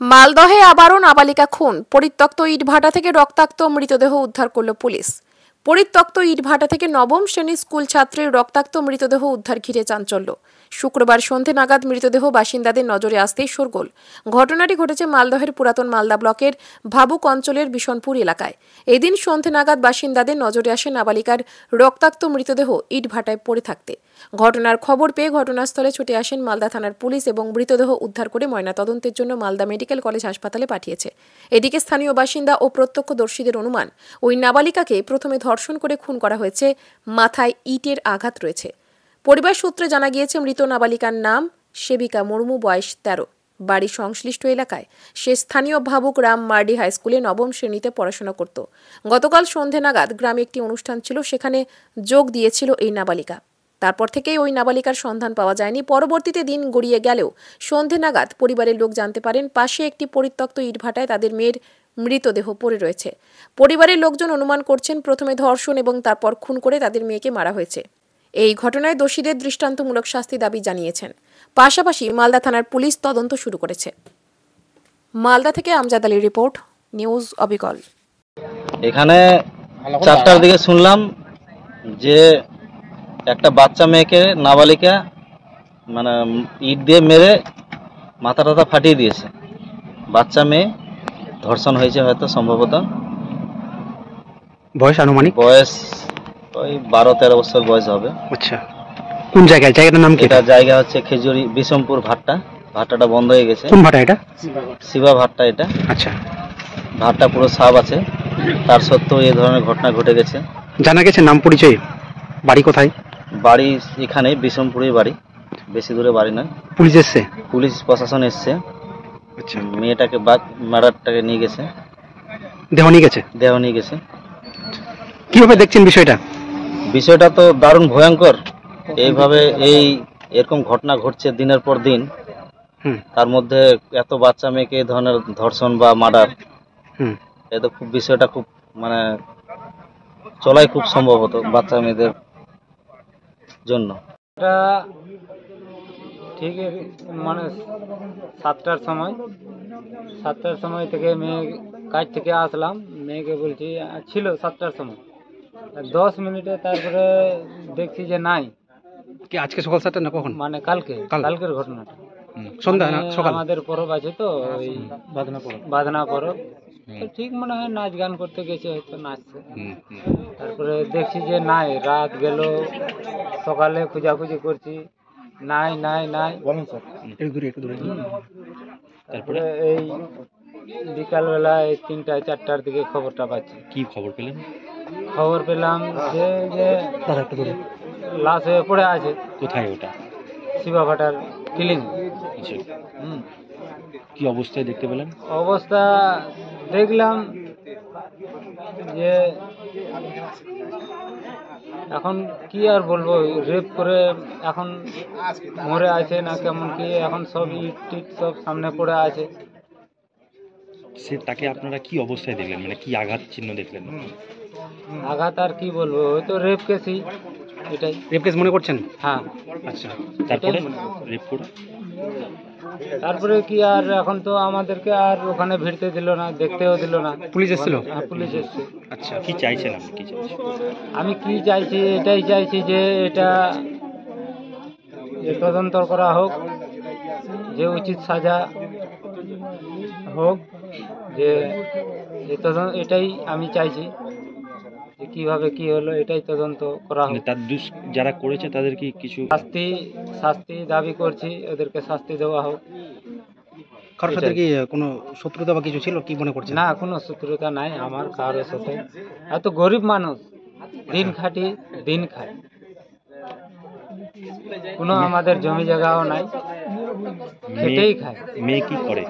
মালদহে আবারও নাবালিকা খুন। পরিত্যক্ত ইটভাটা থেকে রক্তাক্ত মৃতদেহ উদ্ধার করল পুলিশ। পরিত্যক্ত ইটভাটা থেকে নবম শ্রেণীর স্কুল ছাত্রীর রক্তাক্ত মৃতদেহ উদ্ধার ঘিরে চাঞ্চল্য। শুক্রবার সন্ধে নাগাদ মৃতদেহ বাসিন্দাদের নজরে আসতেই শোরগোল। ঘটনাটি ঘটেছে মালদহের পুরাতন মালদা ব্লকের ভাবুক অঞ্চলের বিশনপুর এলাকায়। এদিন সন্ধে নাগাদ বাসিন্দাদের নজরে আসে নাবালিকার রক্তাক্ত মৃতদেহ ইটভাটায় পড়ে থাকতে। ঘটনার খবর পেয়ে ঘটনাস্থলে ছুটে আসেন মালদা থানার পুলিশ এবং মৃতদেহ উদ্ধার করে ময়নাতদন্তের জন্য মালদা মেডিকেল কলেজ হাসপাতালে পাঠিয়েছে। এদিকে স্থানীয় বাসিন্দা ও প্রত্যক্ষদর্শীদের অনুমান, ওই নাবালিকাকে প্রথমে ধর্ষণ করে খুন করা হয়েছে, মাথায় ইটের আঘাত রয়েছে। পরিবার সূত্রে জানা গিয়েছে মৃত নাবালিকার নাম সেবিকা মুর্মু, বয়স 13, বাড়ি সংশ্লিষ্ট এলাকায়। সে স্থানীয় ভাবুক রাম মার্ডি হাই স্কুলে নবম শ্রেণীতে পড়াশোনা করত। গতকাল সন্ধে নাগাদ গ্রামে একটি অনুষ্ঠান ছিল, সেখানে যোগ দিয়েছিল এই নাবালিকা। তারপর থেকেই ওই নাবালিকার সন্ধান পাওয়া যায়নি। পরবর্তীতে দিন গড়িয়ে গেলেও সন্ধে নাগাদ পরিবারের লোক জানতে পারেন পাশে একটি পরিত্যক্ত ইটভাটায় তাদের মেয়ের মৃতদেহ পড়ে রয়েছে। পরিবারের লোকজন অনুমান করছেন প্রথমে ধর্ষণ এবং তারপর খুন করে তাদের মেয়েকে মারা হয়েছে। এই ঘটনায় দোষীদের দৃষ্টান্তমূলক শাস্তি দাবি জানিয়েছেন। পাশাপাশি মালদা থানার পুলিশ তদন্ত শুরু করেছে। মালদা থেকে আমজাদ আলীর রিপোর্ট, নিউজ অবিকল। এখানে 4টার দিকে শুনলাম যে একটা বাচ্চা মেয়েকে নাবালিকা মানে ইট দিয়ে মেরে মাথা টাথা ফাটিয়ে দিয়েছে। বাচ্চা মেয়ে ধর্ষণ হয়েছে, হয়তো সম্ভবত। বয়স আনুমানিক বয়স ওই 12-13 বছর বয়স হবে। আচ্ছা, কোন জায়গায়? জায়গাটার নাম কি? এটা জায়গা হচ্ছে খেজুরি বিশমপুর ভাট্টা। ভাট্টাটা বন্ধ হয়ে গেছে। কোন ভাটা এটা? শিবা ভাট্টা এটা। আচ্ছা, ভাট্টা পুরো সাফ আছে, তার সত্ত্বেও এই ধরনের ঘটনা ঘটে গেছে। জানা গেছে নাম পরিচয়? বাড়ি কোথায়? বাড়ি এখানে বিশমপুরেই বাড়ি, বেশি দূরে বাড়ি নয়। পুলিশ এসছে? পুলিশ প্রশাসন এসছে। আচ্ছা, মেয়েটাকে মার্ডারটাকে নিয়ে গেছে। দেহ নিয়ে গেছে? দেহ নিয়ে গেছে। কিভাবে দেখছেন বিষয়টা? বিষয়টা তো দারুণ ভয়ঙ্কর। এইভাবে এরকম ঘটনা ঘটছে দিনের পর দিন। তার মধ্যে এত বাচ্চা মেয়েকে এই ধরনের ধর্ষণ বা মার্ডার, এটা খুব বিষয়টা খুব মানে চলাই খুব সম্ভবত বাচ্চা মেয়েদের জন্য। এটা ঠিক মানে 7টার সময় থেকে মেয়ে কাজ থেকে আসলাম, মেয়েকে বলছি ছিল 7টার সময়, 10 মিনিটে তারপরে দেখছি যে নাই। কি আজকে সকাল 7টা না কখন? মানে কালকের ঘটনাটা সন্ধ্যা না সকাল? আমাদের পরব আছে তো, ওই বাদনা পরব, তো ঠিক মনে হয় নাচ গান করতে গেছে, হয়তো নাচছে। তারপরে দেখছি যে নাই, রাত গেল, সকালে খোঁজাখুঁজি করছি, নাই নাই নাই। একটু দূরে। তারপরে এই বিকালবেলা 3টা-4টার দিকে খবরটা পাচ্ছি। কি খবর পেলেন? খবর পেলাম যে লাশ হয়ে পড়ে আছে। কোথায় ওটা? শিবা ভাটার কিলিং। কি অবস্থায় দেখতে পেলেন? অবস্থা দেখলাম যে এখন কি আর বলবো, রেপ করে এখন মরে আছে না কেমন কি, এখন সব ইট টিট সব সামনে পড়ে আছে। সে তাকে আপনারা কি অবস্থায় দেখলেন, মানে কি আঘাত চিহ্ন দেখলেন? আঘাত আর কি বলবো, ওই তো রেপ কেসই, এটাই। রেপ কেস মনে করছেন? হ্যাঁ। আচ্ছা, তারপরে রেপ করে তারপরে কি আর, এখন তো আমাদেরকে আর ওখানে ভিড়তে দিল না, দেখতেও দিল না। পুলিশ এসেছিল? হ্যাঁ, পুলিশ এসছে। আচ্ছা, কি চাইছেন আপনি? কি চাইছেন? আমি কি চাইছি, এটাই চাইছি যে এটা তদন্ত করা হোক, যে উচিত সাজা হোক, যে এটাই আমি চাইছি, যে কিভাবে কি হলো এটাই তদন্ত করা হোক। তার যারা করেছে তাদের কি কিছু শাস্তি দাবি করছি, ওদেরকে শাস্তি দেওয়া হোক। কারোর সাথে কি কোনো শত্রুতা বা কিছু ছিল কি মনে করছেন? না, কোনো শত্রুতা নাই আমার কারোর সাথে। এত গরিব মানুষ, দিন খাটি দিন খায়, কোনো আমাদের জমি জায়গাও নাই, খেটেই খায়। মেয়ে কি করে?